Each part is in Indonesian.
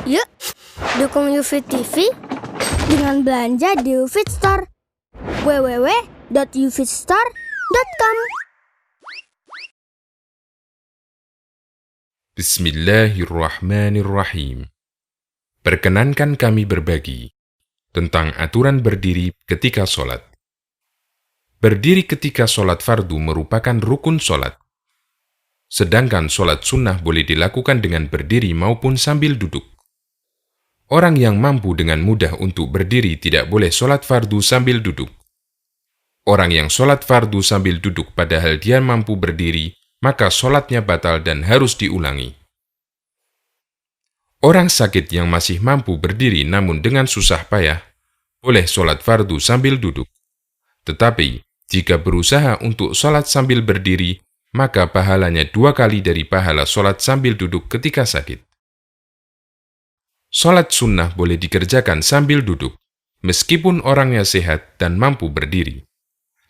Yuk, dukung UFIT TV dengan belanja di UFIT Store. www.ufitstore.com. Bismillahirrahmanirrahim. Perkenankan kami berbagi tentang aturan berdiri ketika sholat. Berdiri ketika sholat fardu merupakan rukun sholat. Sedangkan sholat sunnah boleh dilakukan dengan berdiri maupun sambil duduk. Orang yang mampu dengan mudah untuk berdiri tidak boleh sholat fardu sambil duduk. Orang yang sholat fardu sambil duduk padahal dia mampu berdiri, maka sholatnya batal dan harus diulangi. Orang sakit yang masih mampu berdiri namun dengan susah payah, boleh sholat fardu sambil duduk. Tetapi, jika berusaha untuk sholat sambil berdiri, maka pahalanya 2 kali dari pahala sholat sambil duduk ketika sakit. Sholat sunnah boleh dikerjakan sambil duduk, meskipun orangnya sehat dan mampu berdiri.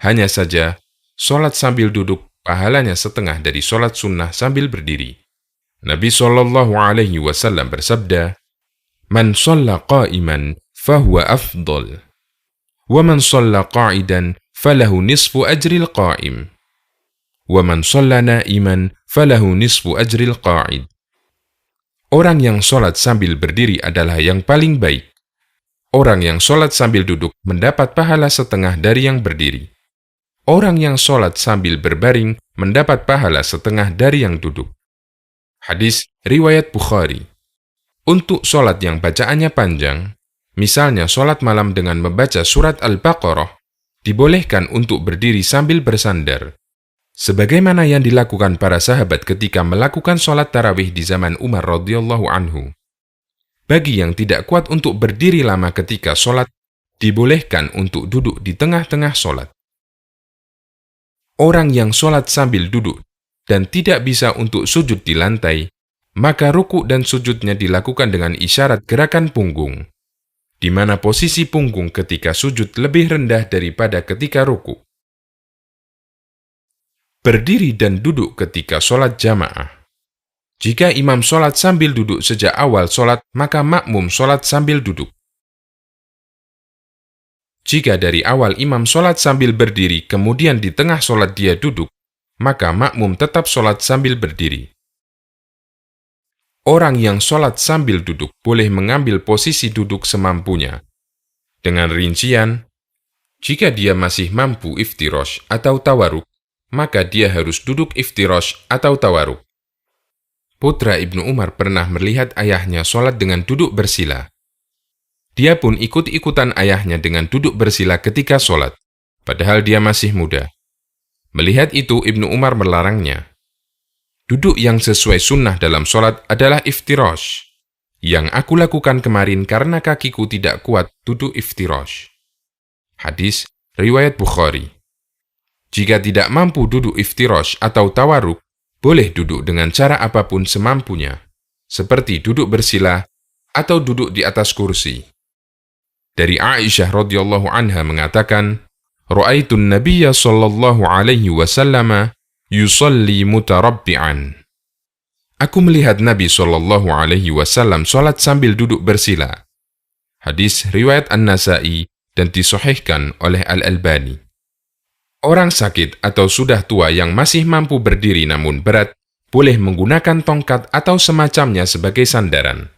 Hanya saja, sholat sambil duduk pahalanya setengah dari sholat sunnah sambil berdiri. Nabi SAW bersabda, "Man shalla qa'iman fahuwa afdal, wa man shalla qa'idan falahu nisfu ajril qa'im, wa man shalla na'iman falahu nisfu ajril qa'id." Orang yang sholat sambil berdiri adalah yang paling baik. Orang yang sholat sambil duduk mendapat pahala setengah dari yang berdiri. Orang yang sholat sambil berbaring mendapat pahala setengah dari yang duduk. Hadis riwayat Bukhari. Untuk sholat yang bacaannya panjang, misalnya sholat malam dengan membaca surat Al-Baqarah, dibolehkan untuk berdiri sambil bersandar, sebagaimana yang dilakukan para sahabat ketika melakukan sholat tarawih di zaman Umar radhiyallahu anhu. Bagi yang tidak kuat untuk berdiri lama ketika sholat, dibolehkan untuk duduk di tengah-tengah sholat. Orang yang sholat sambil duduk dan tidak bisa untuk sujud di lantai, maka ruku dan sujudnya dilakukan dengan isyarat gerakan punggung, di mana posisi punggung ketika sujud lebih rendah daripada ketika ruku. Berdiri dan duduk ketika sholat jamaah. Jika imam sholat sambil duduk sejak awal sholat, maka makmum sholat sambil duduk. Jika dari awal imam sholat sambil berdiri, kemudian di tengah sholat dia duduk, maka makmum tetap sholat sambil berdiri. Orang yang sholat sambil duduk boleh mengambil posisi duduk semampunya. Dengan rincian, jika dia masih mampu iftirosh atau tawaruk, maka dia harus duduk iftirosh atau tawaruk. Putra Ibnu Umar pernah melihat ayahnya sholat dengan duduk bersila. Dia pun ikut-ikutan ayahnya dengan duduk bersila ketika sholat, padahal dia masih muda. Melihat itu, Ibnu Umar melarangnya. Duduk yang sesuai sunnah dalam sholat adalah iftirosh. Yang aku lakukan kemarin karena kakiku tidak kuat duduk iftirosh. Hadis riwayat Bukhari. Jika tidak mampu duduk iftirosh atau tawaruk, boleh duduk dengan cara apapun semampunya, seperti duduk bersila atau duduk di atas kursi. Dari Aisyah radhiyallahu anha mengatakan, "Ra'aitun Nabiyya sallallahu alaihi wasallam yusalli mutarabbi'an." Aku melihat Nabi sallallahu alaihi wasallam salat sambil duduk bersila. Hadis riwayat An-Nasa'i dan disahihkan oleh Al-Albani. Orang sakit atau sudah tua yang masih mampu berdiri namun berat, boleh menggunakan tongkat atau semacamnya sebagai sandaran.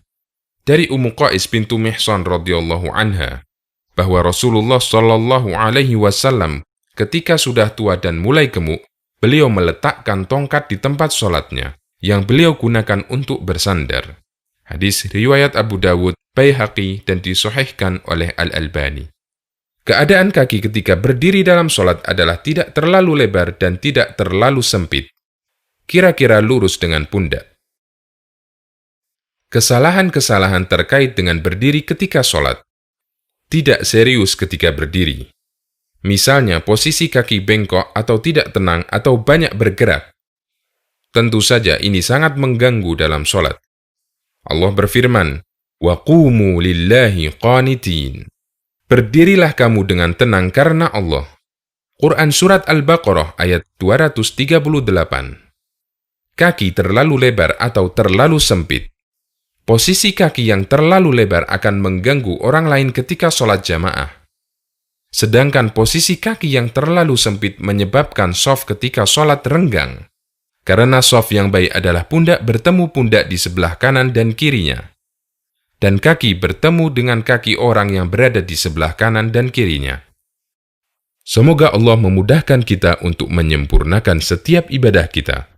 Dari Ummu Qais bintu Mihsan radhiyallahu anha, bahwa Rasulullah Shallallahu Alaihi Wasallam ketika sudah tua dan mulai gemuk, beliau meletakkan tongkat di tempat sholatnya, yang beliau gunakan untuk bersandar. Hadis riwayat Abu Dawud, Baihaqi, dan disahihkan oleh Al-Albani. Keadaan kaki ketika berdiri dalam sholat adalah tidak terlalu lebar dan tidak terlalu sempit, kira-kira lurus dengan pundak. Kesalahan-kesalahan terkait dengan berdiri ketika sholat. Tidak serius ketika berdiri. Misalnya posisi kaki bengkok atau tidak tenang atau banyak bergerak. Tentu saja ini sangat mengganggu dalam sholat. Allah berfirman, "Wa qumu lillahi qanitin." Berdirilah kamu dengan tenang karena Allah. Quran Surat Al-Baqarah ayat 238. Kaki terlalu lebar atau terlalu sempit. Posisi kaki yang terlalu lebar akan mengganggu orang lain ketika sholat jamaah. Sedangkan posisi kaki yang terlalu sempit menyebabkan shaf ketika sholat renggang. Karena shaf yang baik adalah pundak bertemu pundak di sebelah kanan dan kirinya. Dan kaki bertemu dengan kaki orang yang berada di sebelah kanan dan kirinya. Semoga Allah memudahkan kita untuk menyempurnakan setiap ibadah kita.